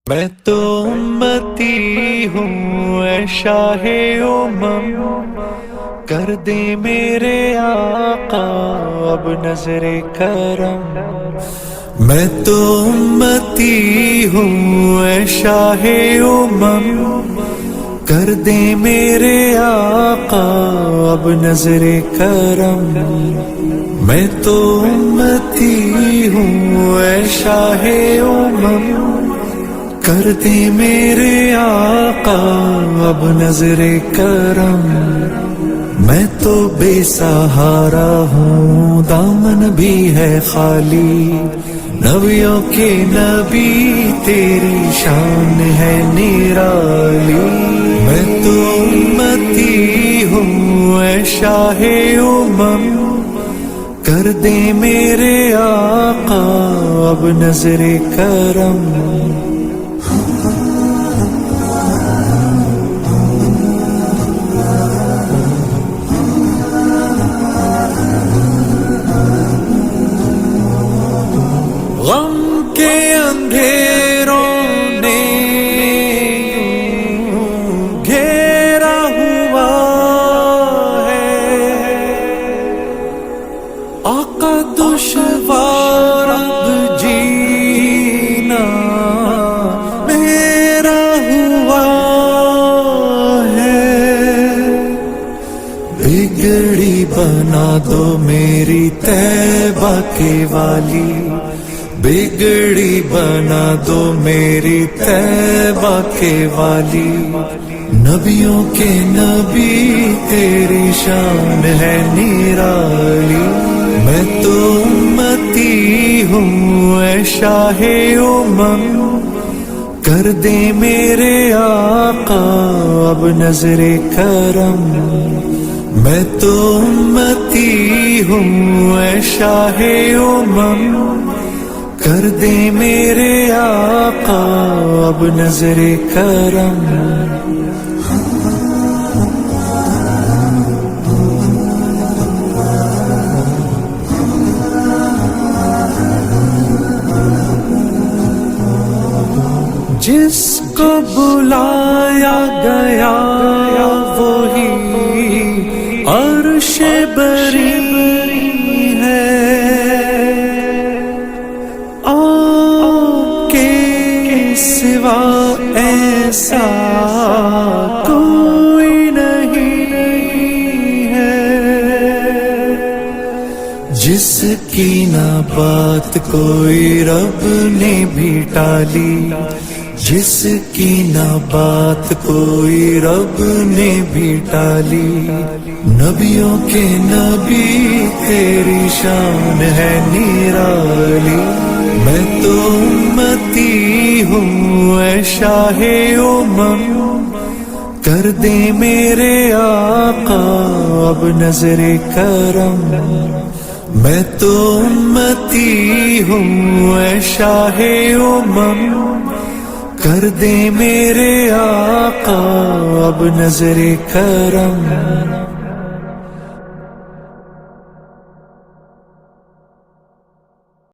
میں تو امتی ہوں اے شاہ امم، کر دے میرے آقا اب نظر کرم۔ میں تو امتی ہوں اے شاہ امم، کر دے میرے آقا اب نظر کرم۔ میں تو امتی ہوں اے شاہ امم، کر دے میرے آقا اب نظر کرم۔ میں تو بے سہارا ہوں، دامن بھی ہے خالی، نبیوں کے نبی تیری شان ہے نرالی۔ میں تو امتی ہوں اے شاہ امم، کر دے میرے آقا اب نظر کرم۔ غم کے اندھیروں نے گھیرا ہوا ہے، آقا دشوار اب جینا میرا ہوا ہے۔ بگڑی بنا دو میری طیبہ کے والی، بگڑی بنا دو میری طیبہ کے والی، نبیوں کے نبی تیری شان ہے نرالی۔ میں تو امتی ہوں اے شاہ امم، کر دے میرے آقا اب نظر کرم۔ میں تو امتی ہوں اے شاہ امم، کر دے میرے آقا اب نظر کرم۔ جس کو بلایا گیا وہی عرش بری ہے، آپ کے سوا ایسا کوئی نہیں ہے، جس کی نہ بات کوئی رب نے بھی ٹالی، جس کی نہ بات کوئی رب نے بھی ٹالی، نبیوں کے نبی تیری شان ہے نرالی۔ میں تو امتی ہوں اے شاہ امم، کر دے میرے آقا اب نظر کرم۔ میں تو امتی ہوں اے شاہ امم، کر دے میرے آقا اب نظر کرم۔